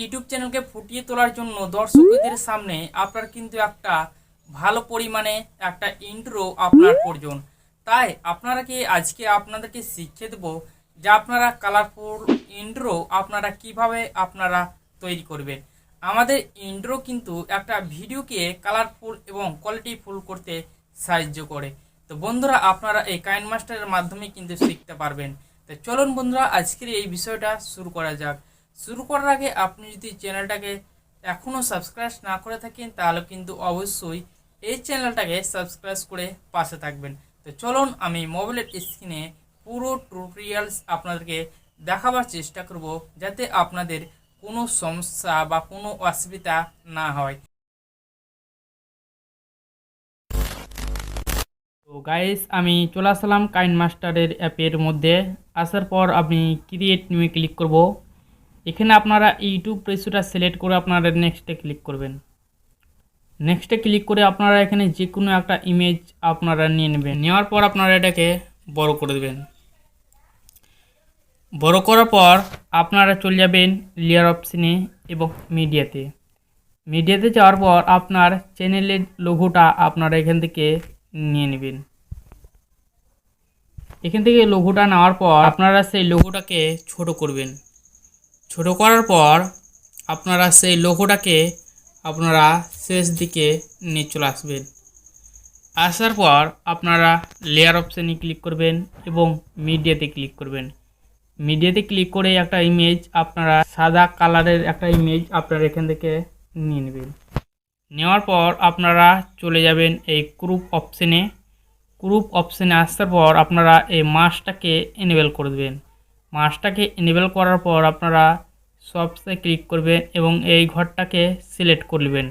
YouTube চ্যানেলকে ফুটিয়ে তোলার জন্য দর্শকদের সামনে আপনার কিন্তু একটা ভালো পরিমাণে একটা ইন্ট্রো আপনার প্রয়োজন। তাই আপনারাকে আজকে আপনাদেরকে শিখিয়ে দেবো যে আপনারা কালারফুল ইন্ট্রো আপনারা কিভাবে আপনারা তৈরি করবেন। আমাদের ইন্ট্রো কিন্তু একটা ভিডিওকে কালারফুল এবং কোয়ালিটিফুল করতে সাহায্য করে। তো বন্ধুরা, আপনারা এই কাইনমাস্টারের মাধ্যমে কিন্তু শিখতে পারবেন। তো চলুন বন্ধুরা, আজকের এই বিষয়টা শুরু করা যাক। শুরু করার আগে আপনি যদি চ্যানেলটাকে এখনও সাবস্ক্রাইব না করে থাকেন তাহলে কিন্তু অবশ্যই এই চ্যানেলটাকে সাবস্ক্রাইব করে পাশে থাকবেন। তো চলুন, আমি মোবাইলের স্ক্রিনে পুরো টিউটোরিয়ালস আপনাদেরকে দেখাবার চেষ্টা করব, যাতে আপনাদের কোনো সমস্যা বা কোনো অসুবিধা না হয়। তো গাইস, আমি চলে আসলাম কাইনমাস্টারের অ্যাপের মধ্যে। আসার পর আপনি ক্রিয়েট নিউয়ে ক্লিক করব। এখানে আপনারা ইউটিউব রেসিপিটা সিলেক্ট করে আপনারা নেক্সটে ক্লিক করবেন। নেক্সটে ক্লিক করে আপনারা এখানে যে কোনো একটা ইমেজ আপনারা নিয়ে নেবেন। নেওয়ার পর আপনারা এটাকে বড় করে দেবেন। বড় করার পর আপনারা চলে যাবেন লেয়ার অপশনে এবং মিডিয়াতে। মিডিয়াতে যাওয়ার পর আপনার চ্যানেলের লোগোটা আপনারা এখান থেকে নিয়ে নেবেন। এখান থেকে লোগোটা নেওয়ার পর আপনারা সেই লোগোটাকে ছোট করবেন। ছোট করার পর আপনারা সেই লোগোটাকে আপনারা শেষ দিকে নিয়ে চলে আসবেন। আসার পর আপনারা লেয়ার অপশানে ক্লিক করবেন এবং মিডিয়াতে ক্লিক করবেন। মিডিয়াতে ক্লিক করে একটা ইমেজ আপনারা সাদা কালারের একটা ইমেজ আপনারা এখান থেকে নিয়ে নেবেন। নেওয়ার পর আপনারা চলে যাবেন এই গ্রুপ অপশানে। গ্রুপ অপশানে আসার পর আপনারা এই মাসটাকে এনেবেল করে দেবেন। মাসটাকে এনেবেল করার পর আপনারা সবসে ক্লিক করবেন এবং এই ঘরটাকে সিলেক্ট করে নেবেন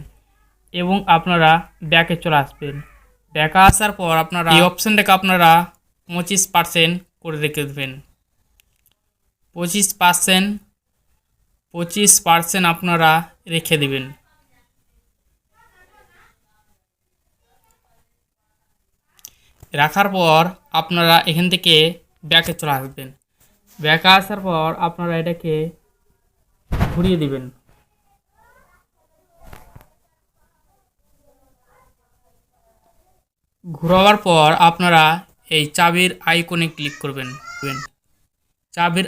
এবং আপনারা ব্যাকে চলে আসবেন। ব্যাকে আসার পর আপনারা এই অপশানটাকে আপনারা 25% করে রেখে দেবেন। 25% আপনারা রেখে দেবেন। রাখার পর আপনারা এখান থেকে ব্যাকে চলে আসবেন। ব্যাকে আসার পর আপনারা এটাকে ঘুরিয়ে দিবেন। ঘোরাবার পর আপনারা এই চাবির আইকনে ক্লিক করবেন। চাবির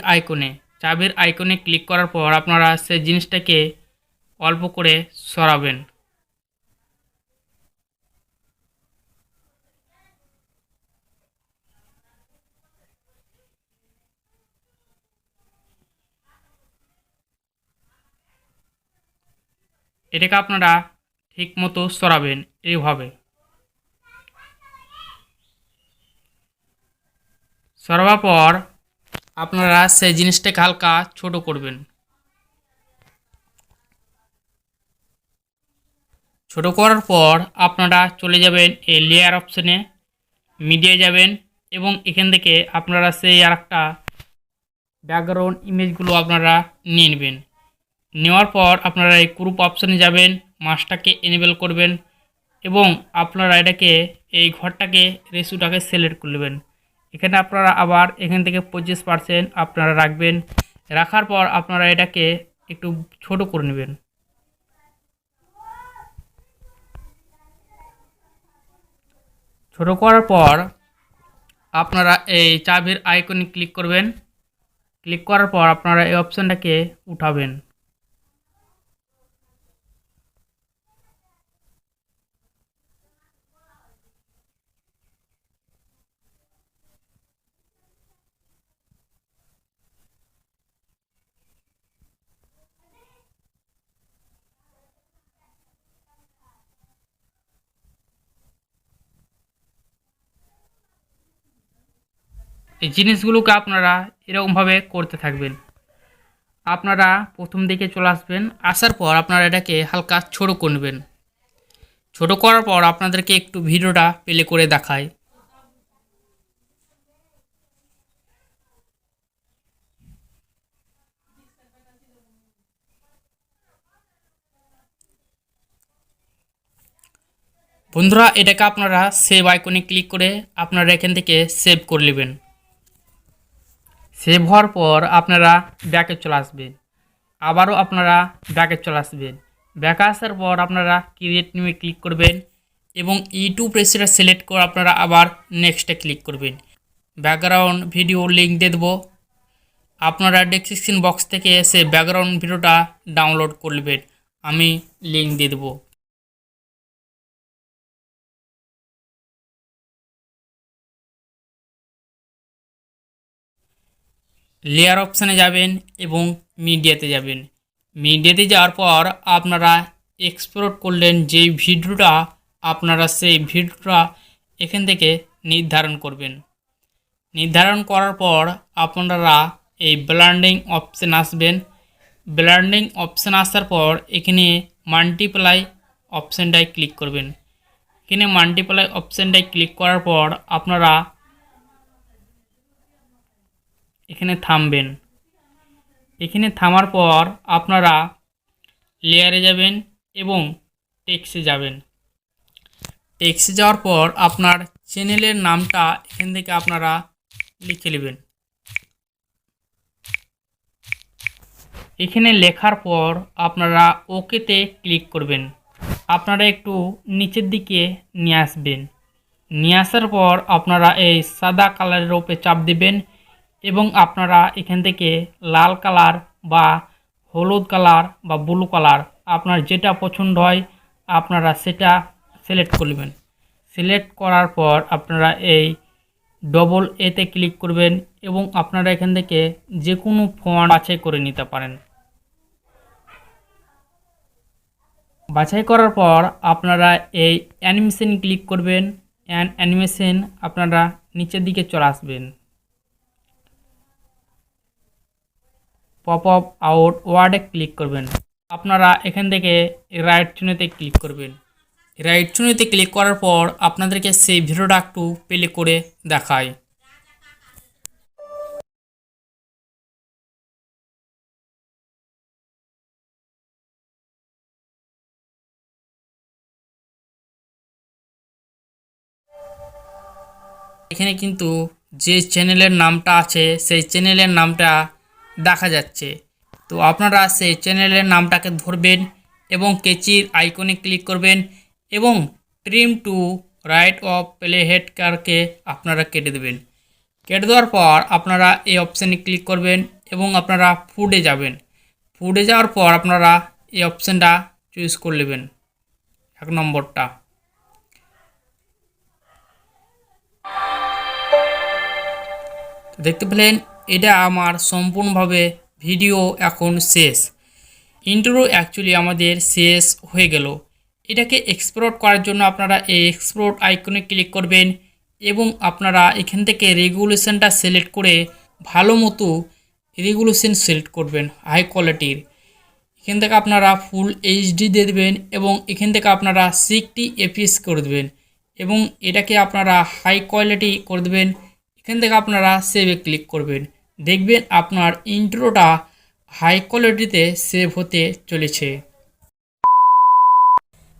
আইকনে ক্লিক করার পর আপনারা সেই জিনিসটাকে অল্প করে সরাবেন। এটাকে আপনারা ঠিক মতো সরাবেন এইভাবে। সরাবার পর আপনারা সেই জিনিসটাকে হালকা ছোট করবেন। ছোট করার পর আপনারা চলে যাবেন এই লেয়ার অপশানে, মিডিয়ায় যাবেন এবং এখান থেকে আপনারা সেই আর একটা ব্যাকগ্রাউন্ড ইমেজগুলো আপনারা নিয়ে নেবেন। নেওয়ার পর আপনারা এই গ্রুপ অপশানে যাবেন, মাসটাকে এনেবেল করবেন এবং আপনারা এটাকে এই ঘরটাকে রেসিওটাকে সিলেক্ট করে নেবেন। এখানে আপনারা আবার এখান থেকে 25% আপনারা রাখবেন। রাখার পর আপনারা এটাকে একটু ছোট করে নেবেন। ছোট করার পর আপনারা এই চাবির আইকনে ক্লিক করবেন। ক্লিক করার পর আপনারা এই অপশানটাকে উঠাবেন। এই জিনিসগুলোকে আপনারা এরকমভাবে করতে থাকবেন। আপনারা প্রথম দিকে চলে আসবেন। আসার পর আপনারা এটাকে হালকা ছোট করবেন। ছোট করার পর আপনাদেরকে একটু ভিডিওটা প্লে করে দেখাই। বন্ধুরা, এটাকে আপনারা সেভ আইকনে ক্লিক করে আপনারা এখান থেকে সেভ করে নেবেন। সেভ হওয়ার পর আপনারা ব্যাকে চলে আসবেন। আবারও আপনারা ব্যাকে চলে আসবেন। ব্যাকে আসার পর আপনারা ক্রিয়েট নিয়ে ক্লিক করবেন এবং ইউটিউব রেসিপিটা সিলেক্ট করে আপনারা আবার নেক্সটে ক্লিক করবেন। ব্যাকগ্রাউন্ড ভিডিও লিঙ্ক দিয়ে দেবো, আপনারা ডেসক্রিপশন বক্স থেকে এসে ব্যাকগ্রাউন্ড ভিডিওটা ডাউনলোড করবেন, আমি লিঙ্ক দিয়ে দেবো। লেয়ার অপশানে যাবেন এবং মিডিয়াতে যাবেন। মিডিয়াতে যাওয়ার পর আপনারা এক্সপোর্ট করলেন যেই ভিডিওটা, আপনারা সেই ভিডিওটা এখান থেকে নির্ধারণ করবেন। নির্ধারণ করার পর আপনারা এই ব্লেন্ডিং অপশান আসবেন। ব্লেন্ডিং অপশান আসার পর এখানে মাল্টিপ্লাই অপশানটায় ক্লিক করবেন। এখানে মাল্টিপ্লাই অপশানটায় ক্লিক করার পর আপনারা এখানে থামবেন। এখানে থামার পর আপনারা লেয়ারে যাবেন এবং টেক্সটে যাবেন। টেক্সটে যাওয়ার পর আপনার চ্যানেলের নামটা এখান থেকে আপনারা লিখে নেবেন। এখানে লেখার পর আপনারা ওকেতে ক্লিক করবেন। আপনারা একটু নিচের দিকে নিয়ে আসবেন। নিয়ে আসার পর আপনারা এই সাদা কালারের উপরে চাপ দিবেন এবং আপনারা এখান থেকে লাল কালার বা হলুদ কালার বা ব্লু কালার আপনার যেটা পছন্দ হয় আপনারা সেটা সিলেক্ট করবেন। সিলেক্ট করার পর আপনারা এই ডবল এতে ক্লিক করবেন এবং আপনারা এখান থেকে যে কোনো ফন্ট বাছাই করে নিতে পারেন। বাছাই করার পর আপনারা এই অ্যানিমেশন ক্লিক করবেন। অ্যানিমেশন আপনারা নিচের দিকে চলে আসবেন। পপ আপ আউট ওয়ার্ডে ক্লিক করবেন। আপনারা এখান থেকে রাইট চিহ্নতে ক্লিক করবেন। রাইট চিহ্নতে ক্লিক করার পর আপনাদেরকে সেই ভিডিওটা একটু প্লে করে দেখায়। এখানে কিন্তু যে চ্যানেলের নামটা আছে সেই চ্যানেলের নামটা দেখা যাচ্ছে। তো আপনারা সেই চ্যানেলের নামটাকে ধরবেন এবং কেচির আইকনে ক্লিক করবেন এবং trim to right of play head কারকে আপনারা কেটে দেবেন। কেটে দেওয়ার পর আপনারা এই অপশানে ক্লিক করবেন এবং আপনারা ফুডে যাবেন। ফুডে যাওয়ার পর আপনারা এই অপশানটা চুজ করে নেবেন, 1 নম্বরটা। দেখতে পেলেন এটা আমার সম্পূর্ণভাবে ভিডিও এখন শেষ। ইন্ট্রো অ্যাকচুয়ালি আমাদের শেষ হয়ে গেল। এটাকে এক্সপোর্ট করার জন্য আপনারা এই এক্সপোর্ট আইকনে ক্লিক করবেন এবং আপনারা এখান থেকে রেগুলেশনটা সিলেক্ট করে ভালো মতো রেগুলেশন সিলেক্ট করবেন হাই কোয়ালিটির। এখান থেকে আপনারা ফুল এইচডি দিয়ে দেবেন এবং এখান থেকে আপনারা 60 এফপিএস করে দেবেন এবং এটাকে আপনারা হাই কোয়ালিটি করে দেবেন। এখান থেকে আপনারা সেভে ক্লিক করবেন। দেখবেন আপনার ইন্ট্রোটা হাই কোয়ালিটিতে সেভ হতে চলেছে।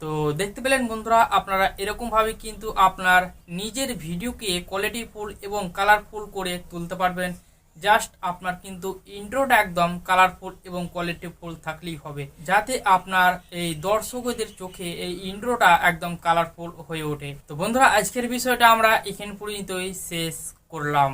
তো দেখতে পেলেন বন্ধুরা, আপনারা এরকমভাবে কিন্তু আপনার নিজের ভিডিওকে কোয়ালিটিফুল এবং কালারফুল করে তুলতে পারবেন। জাস্ট আপনার কিন্তু ইন্ট্রোটা একদম কালারফুল এবং কোয়ালিটিফুল থাকলেই হবে, যাতে আপনার এই দর্শকদের চোখে এই ইন্ট্রোটা একদম কালারফুল হয়ে ওঠে। তো বন্ধুরা, আজকের বিষয়টা আমরা এখান পর্যন্তই শেষ করলাম।